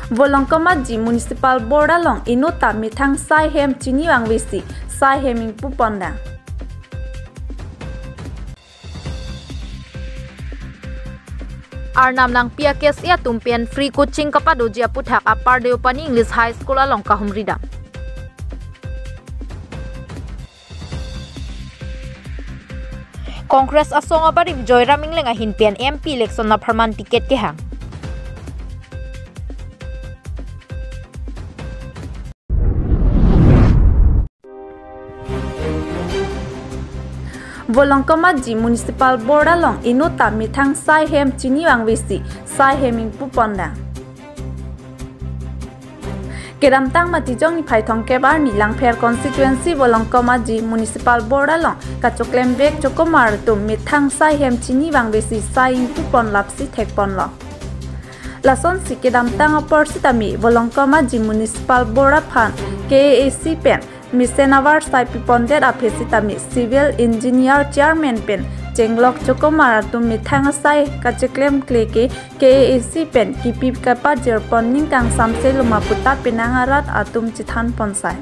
Volongkomaji Municipal Board along inuta mithang sai hem chini wang besi sai heming puponda. Arnam lang pia kes ia tumpian free coaching kepada ujian puthak apar Deopani English High School along Kahumrida. Kongres asong abari Joy Ramingling ahin pian MP election na perman tiket kehang. Volongkomaji Municipal Board along inuta mithang sai hem chini wang besi sai heming puponda. Keramtang matijong ni phaithong kebar ni langpher constituency Volongkomaji Municipal Board along kachoklem bek chokomar tum mithang sai hem chini wang besi sai pupon lapsi thekpon lo. Lason si keramtang aporsitami Volongkomaji Municipal Board aphan KAC pen Misenavar sai pipondet apesitami civil engineer chairman pen jenglok chokomar tum mithang sai kacheklem kleke KAC pen kipip kapa jerpon ningkang samse lumaputa penangarat atum chithan ponsai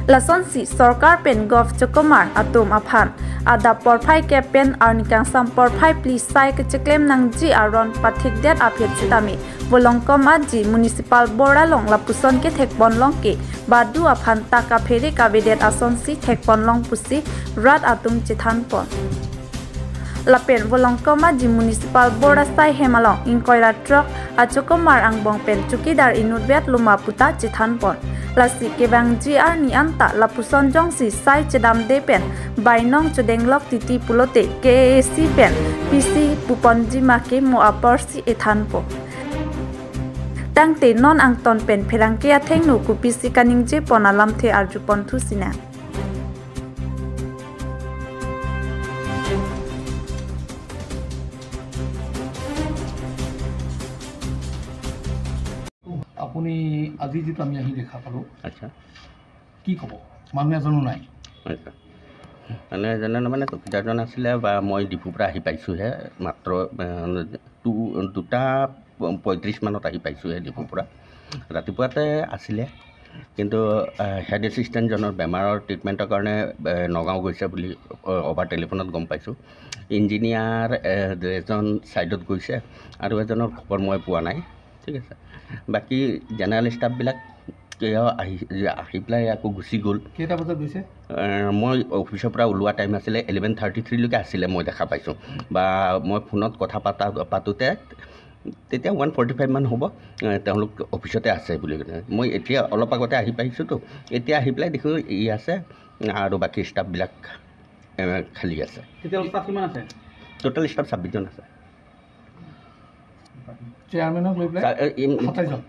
lason si sarkar pen gov chokomar atum aphan ada porphai ke pen arnikang sam porphai please sai kacheklem nangji aron pathik det apesitami Volongkomaji Municipal Board along lapuson ke thekpon long ke badu aphan taka pheri kabedet ason si thekpon long pusi rat atum chithan pon lapen Volongkomaji Municipal Board asai hemalong inkoira truck achokomar angbong pen chukidar inutbet luma puta chithan pon lasi kebang GR ni anta lapuson jong si sai chedam de pen bainong chodenglok titi pulote KAC pen PC puponji make mo aporsi ethan po tang te non ang ton pen pherangkia thengnu kupisi kaning je ponalam the arjupon thusina আপুনি আজি যেটা আমি আহি দেখা পালো আচ্ছা কি কব মানুহ এজনো নাই আচ্ছা মানে মানে চকীদাৰজন আছিলে বা মই ডিপুৰ পৰা আহি পাইছোঁহে মাত্ৰ 2:35 মানত আহি পাইছোঁহে ডিপুৰ পৰা ৰাতিপুৱাতে আছিলে কিন্তু হেড এছিষ্টেণ্টজনৰ বেমাৰৰ ট্ৰিটমেণ্টৰ কাৰণে নগাঁও গৈছে বুলি অভাৰ টেলিফোনত গম পাইছোঁ ইঞ্জিনিয়াৰ এজন ছাইডত গৈছে আৰু এজনৰ খবৰ মই পোৱা নাই ঠিক আছে বাকী জেনেৰেল ষ্টাফবিলাক আহি পেলাই আকৌ গুচি গ'ল কেইটা বজাত গৈছে মই অফিচৰ পৰা ওলোৱা টাইম আছিলে 11:33 আছিলে মই দেখা পাইছোঁ বা মই ফোনত কথা পাতোঁতে তেতিয়া 1:45 মান হ'ব তেওঁলোক অফিচতে আছে বুলি মই এতিয়া অলপ আগতে আহি পাইছোঁতো এতিয়া আহি পেলাই দেখোঁ ই আছে আৰু বাকী ষ্টাফবিলাক খালী আছে টোটেল ষ্টাফ 26 জন আছে চেয়াৰমেনক লৈ পেলাই 27 জন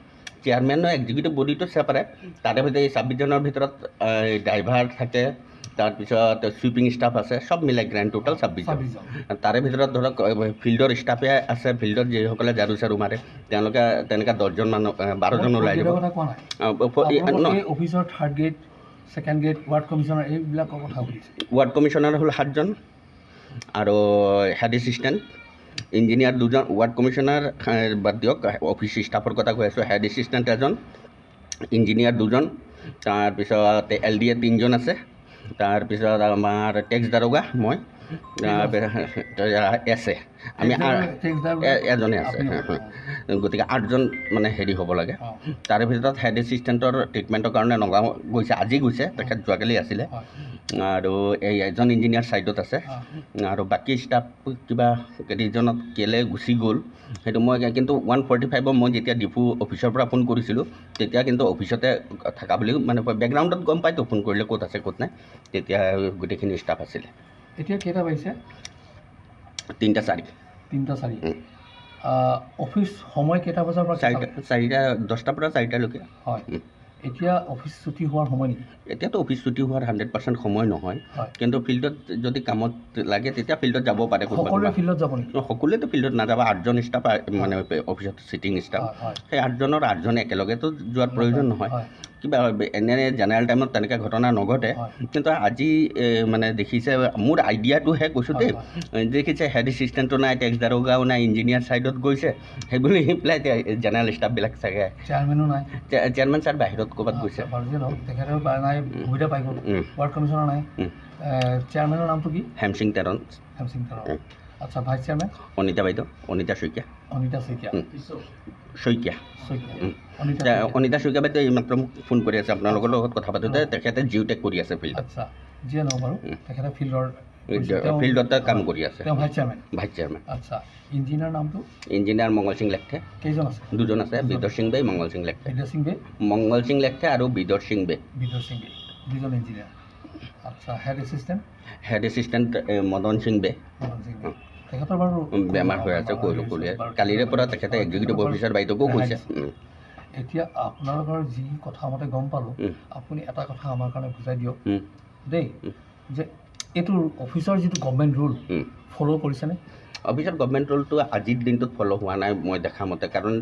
চেয়াৰমেনৰ এক্সিকিউটিভ বডিটো ছেপাৰেট তাৰে ভিতৰত এই 26 জনৰ ভিতৰত ড্ৰাইভাৰ থাকে তাৰপিছত চুইপিং ষ্টাফ আছে সব মিলাই গ্ৰেণ্ড টোটেল 26 জন তাৰে ভিতৰত ধৰক ফিল্ডৰ ষ্টাফে আছে ফিল্ডত যিসকলে ঝাৰু চাৰু মাৰে তেওঁলোকে তেনেকৈ 10 জন মানুহ 12 জন ওলাই যাব অফিচৰ third grade second grade ward commissioner এইবিলাকৰ কথা কৈছে ৱাৰ্ড কমিশ্যনাৰ হ'ল 7 জন আৰু হেড এছিষ্টেণ্ট ইঞ্জিনিয়াৰ 2 জন ৱাৰ্ড কমিশ্যনাৰ বাদ দিয়ক অফিচ ষ্টাফৰ কথা কৈ আছোঁ হেড এছিষ্টেণ্ট এজন ইঞ্জিনিয়াৰ 2 জন তাৰপিছত LDA 3 জন আছে তাৰপিছত আমাৰ টেক্স দাৰোগা মই আছে আমি এজনে আছে গতিকে 8 জন মানে হেৰি হ'ব লাগে তাৰে ভিতৰত হেড এছিষ্টেণ্টৰ ট্ৰিটমেণ্টৰ কাৰণে নগাঁও গৈছে আজি গৈছে তেখেত যোৱাকালি আছিলে আৰু এই এজন ইঞ্জিনিয়াৰ ছাইডত আছে আৰু বাকী ষ্টাফ কিবা কেইজনত কেলে গুচি গ'ল সেইটো মই কিন্তু 1:45 মই যেতিয়া ডিপু অফিচৰ পৰা ফোন কৰিছিলোঁ তেতিয়া কিন্তু অফিচতে থকা বুলি মানে বেকগ্ৰাউণ্ডত গম পাইতো ফোন কৰিলে ক'ত আছে ক'ত নাই তেতিয়া গোটেইখিনি ষ্টাফ আছিলে এতিয়া কেইটা পাইছে 3:04 অফিচ সময় কেইটা বজাৰ পৰা 10টাৰ পৰা 4টালৈকে হয় এতিয়া অফিচ ছুটি হোৱাৰ সময় নেকি এতিয়াতো অফিচ ছুটি হোৱাৰ 100% সময় নহয় কিন্তু ফিল্ডত যদি কামত লাগে তেতিয়া ফিল্ডত যাব পাৰে সকলোৱে ফিল্ডত যাব নেকি সকলোৱেতো ফিল্ডত নাযাব 8 জন ষ্টাফ মানে অফিচত চিটিং ষ্টাফ সেই 8 জনৰ 8 জন একেলগেতো যোৱাৰ প্ৰয়োজন নহয় কিবা এনে জেনেৰেল টাইমত তেনেকৈ ঘটনা নঘটে কিন্তু আজি মানে দেখিছে মোৰ আইডিয়াটোহে কৈছোঁ দেই দেখিছে হেড এছিষ্টেণ্টো নাই টেক্স দাৰোগাও নাই ইঞ্জিনিয়াৰ ছাইডত গৈছে সেইবুলি পেলাই এতিয়া জেনেৰেল ষ্টাফবিলাক চাগে চেয়াৰমেনো নাই চেয়াৰমেন ছাৰ বাহিৰত ক'ৰবাত গৈছে তেখেতৰ নাই সুবিধা পাই গ'ল ৱাৰ্ড কমিশ্যনাৰ নাই চেয়াৰমেনৰ নামটো কি হেমসিং তেৰণ আচ্ছা ভাইচ চেয়াৰমেন অনিতা বাইদেউ অনিতা শইকীয়া অনিতা শইকীয়া বাইদেউ এইমাত্ৰ মোক ফোন কৰি আছে আপোনালোকৰ লগত কথা পাতোঁতে তেখেতে জিঅ'টেক কৰি আছে ফিল্ডত আচ্ছা যিয়ে নহওক বাৰু তেখেতে ফিল্ডতে কাম কৰি আছে ভাইচ চেয়াৰমেন আচ্ছা ইঞ্জিনিয়াৰ নামটো ইঞ্জিনিয়াৰ মংগল সিং লেখে কেইজন আছে দুজন আছে বিদৰ সিং বে মংগল সিং লেখে মংগল সিং লেখে আৰু বিদৰ সিং বে দুজন ইঞ্জিনিয়াৰ আচ্ছা হেড এছিষ্টেণ্ট মদন সিং বে তেখেতৰ বাৰু বেমাৰ হৈ আছে কলিয়ে কালিৰে পৰা তেখেতে এক্সিকিউটিভ অফিচাৰ বাইদেউকো কৈছে এতিয়া আপোনালোকৰ যি কথা মতে গম পালোঁ আপুনি এটা কথা আমাৰ কাৰণে বুজাই দিয়ক দেই যে এইটো অফিচৰ যিটো গভৰ্ণমেণ্ট ৰুল ফ'ল' কৰিছেনে অফিচৰ গভৰ্ণমেণ্ট ৰুলটো আজিৰ দিনটোত ফ'ল' হোৱা নাই মই দেখা মতে কাৰণ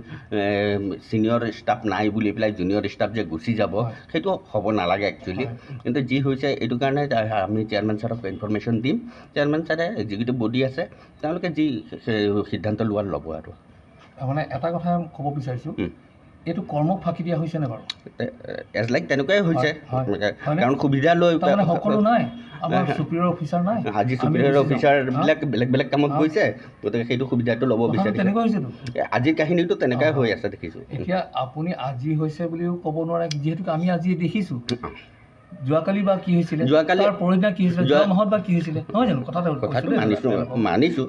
ছিনিয়ৰ ষ্টাফ নাই বুলি পেলাই জুনিয়ৰ ষ্টাফ যে গুচি যাব সেইটো হ'ব নালাগে একচুৱেলি কিন্তু যি হৈছে এইটো কাৰণে আমি চেয়াৰমেন ছাৰক ইনফৰমেশ্যন দিম চেয়াৰমেন ছাৰে এক্সিকিউটিভ বডি আছে তেওঁলোকে যি সিদ্ধান্ত লোৱাৰ ল'ব আৰু মানে এটা কথা ক'ব বিচাৰিছোঁ এইটো কৰ্মক ফাঁকি দিয়া হৈছেনে বাৰু এজ লাইক তেনেকুৱাই হৈছে কাৰণ সুবিধা লৈ সকলো নাই আমাৰ ছুপিৰিয়ৰ অফিচাৰ নাই আজি ছুপিৰিয়ৰ অফিচাৰবিলাক বেলেগ বেলেগ কামত গৈছে গতিকে সেইটো সুবিধাটো ল'ব বিচাৰিছে তেনেকুৱা হৈছেতো আজিৰ কাহিনীটো তেনেকুৱাই হৈ আছে দেখিছোঁ এতিয়া আপুনি আজি হৈছে বুলিও ক'ব নোৱাৰে যিহেতু আমি আজি দেখিছোঁ যোৱাকালি বা কি হৈছিলে যোৱাকালি পৰহিদিনা কি হৈছিলে যোৱা মাহত বা কি হৈছিলে নহয় জানো কথাটো মানিছোঁ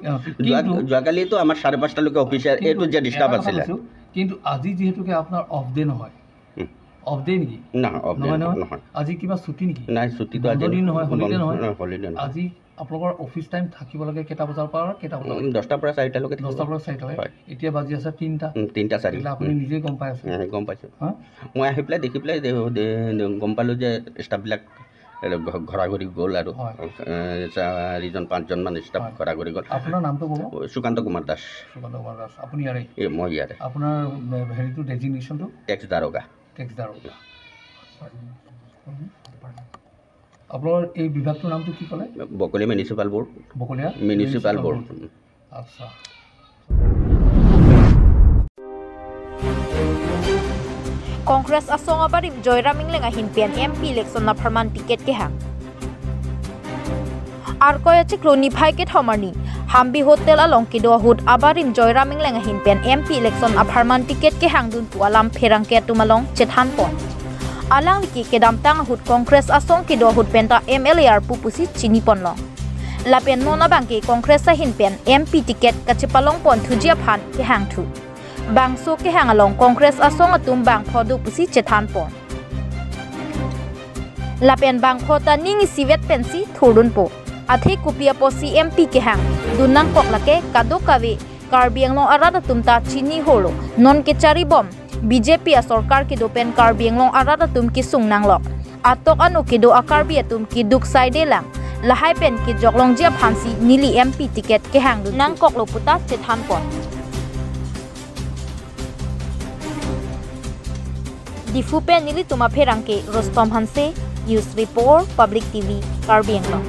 যোৱাকালিতো আমাৰ 5:30লৈকে অফিচাৰ এইটো যে ডিষ্টাৰ্ব আছিলে কিন্তু আজি যিহেতুকে আপোনাৰ অফ ডে নহয় অফ ডে নেকি নহয় আজি কিবা ছুটি নেকি নাই ছুটিটো আজি নহয় হলিডে নহয় আজি আপোনালোকৰ অফিচ টাইম থাকিব লাগে কেইটা বজাৰ পৰা কেইটা বজাৰ 10টাৰ পৰা 4টালৈকে 10টাৰ পৰা 4টালৈকে এতিয়া বাজি আছে 3টা 4 আপুনি নিজে গম পাই আছে গম পাইছোঁ মই আহি পেলাই দেখি পেলাই গম পালোঁ যে ষ্টাফবিলাক ঘৰা ঘৰি গ'ল আৰু 4-5জনমান ষ্টাফ ঘৰা ঘৰি গ'ল আপোনাৰ নামটো ক'ব সুকান্ত কুমাৰ দাস আপুনি ইয়াৰে মই ইয়াৰে আপোনাৰ হেৰিটো ডেজিগনেশ্যনটো টেক্স দাৰোগা আপোনাৰ এই বিভাগটোৰ নামটো কি ক'লে বকলীয়া মিউনিচিপাল বৰ্ড আচ্ছা Kongres asong abarim Joyraming lenga hinpian MP election na pharman ticket ke hang arkoya chikloni phai ke thomarni hambi hotel along ki do hud abarim Joyraming lenga hinpian MP election a pharman ticket ke hang dun pualam pherang ke tumalong chethan pon alang ki kedam tang hud Kongres asong ki do hud penta MLAR pupusi chini ponlong lapen nona bangki Kongres sa hinpian MP ticket kachipalong pon thujia phan ke hang thu bangso ke hang along Kongres asong atum bang phodu pusi chethan pon lapen bang phota ningi sivet pensi thurun po athe kupia po CMP ke hang dunang koklake kado kawe karbiang long arada tumta chini holo non ke chari bom BJP a sarkar ki dopen karbiang long arada tum ki sungnang lok atok anu ki do akarbi atum ki duk side lang lahai pen ki joklong jia phansi nili MP ticket ke hang dunang koklo puta chethan pon Difupe nili tuma pherangke Rostom Hanse News Report Public TV Karbi Anglong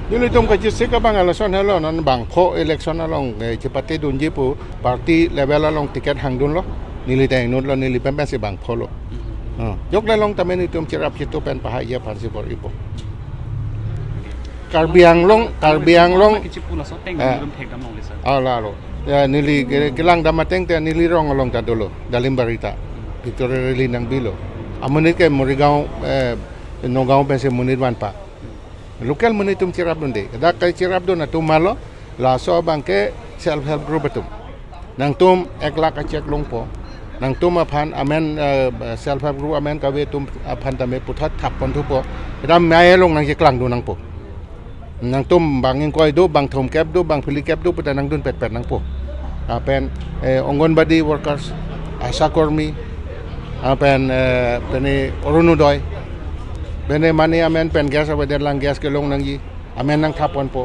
Nili tum ka jisse ka bang election hello non bang pho election along chipate dun jipu party level along ticket hangdun lo nili tang nut lo nili pempe si bang pho lo yok le long tamen ni tum chirap chitu pen paha ya phansi bor ipo Karbi Anglong ala lo ya nili gelang damateng te nili rong along ta dolo dalim barita Victoria Rally nang bilo amunit ke Morigao Nogao pense munit wan pa local munitum cirap donde kada kai cirap don atum malo la so bangke self help group atum nang tum ekla ka cek longpo nang tum aphan amen self help group amen ka we tum aphan tame puthat thap pon thupo ram mai long nang jeklang do nang po nang tum bangin koi do bang thom kep do bang phili kep do puta nang dun pet nang po apen ongonbadi workers asha kormi apen pene orunodoy bene mani amen pen gas abader lang gas ke long nang yi amen nang thapon po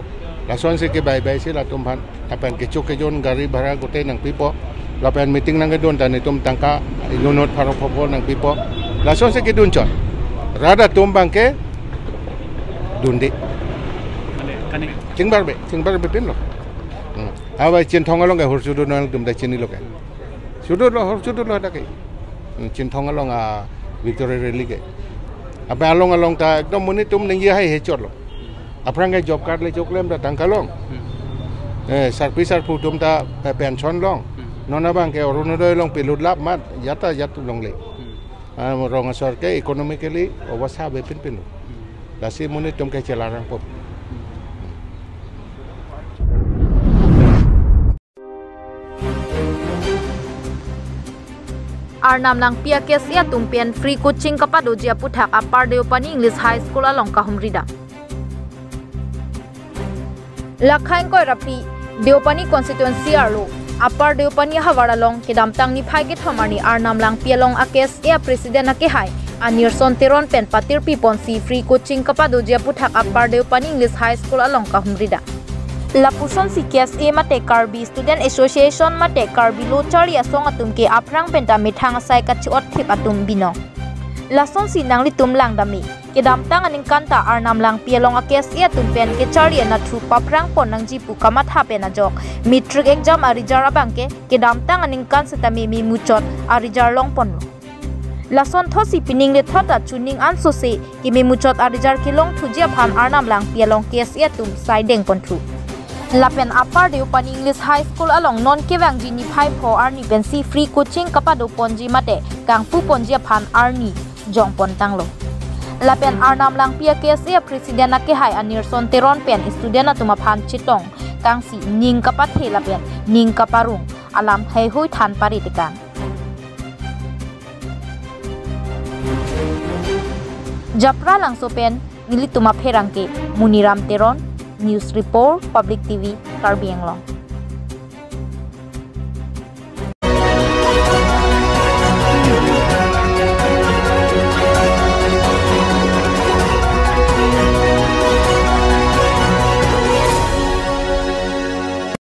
lason se ke bai bai se la tum phan apen ke chok ke jon gari bhara gote nang pipo lapan meeting nang gedon dan itum tangka inunut para popo nang pipo lason se gedon chon rada tumbang ke dundi cingbar be pin lo awa cin thongalong ga horsudu nang dum da chini lo ke sudu lo horsudu lo da ke cin thongalong a Victoria Rally ke apa along ta ekdom muni tum ning ye hai he chot lo aprang ga job card le choklem da tangkalong service ar tum ta pension long nona bang ke orunodoi long pilut lap mat yata long le rong asor ke economically obasa be pin lasi muni tum ke celarang pop Arnam lang pia kes ya tumpian free coaching kapado jia puthak Upper Deopani English High School along Kahumrida. Lakhain koi rapi Deopani constituency arlo Upper Deopani hawara long kidamtang ni phai ke thamani Arnam lang pia long akes ya president ake hai Anirson Teron pen patir piponsi free coaching kapado jia puthak Upper Deopani English High School along Kahumrida. Lapuson si KSA mate Karbi Student Association mate Karbi Lochari asong atum ke aprang penta mithang asai kachuot thip atum bino. Lason si nang litum lang dami. Kedamtang aning kanta Arnam lang pialong a KSA atum pen ke chari na thu paprang pon nang jipu kamat ha pen ajok. Matric exam arijar abangke kedamtang aning kan setami mi muchot arijar long pon. Lason thosi pining le thota chuning anso se ki mi muchot arijar kilong thujia phan Arnam lang pialong KSA atum saideng pon thu. Lapen Upper Deopani English High School along non kewang jini phai pho arni pensi free coaching kapado ponji mate kangpu ponji phan arni jong pon tanglo. Lapen Arnam lang pia KSA president ake hai Anirson Teron pen student atuma phan chitong kangsi ning kapat he lapen ning kaparung alam hai hui than paritikan. Japra lang sopen nilituma pherangke Muniram Teron News Report Public TV Karbi Anglong.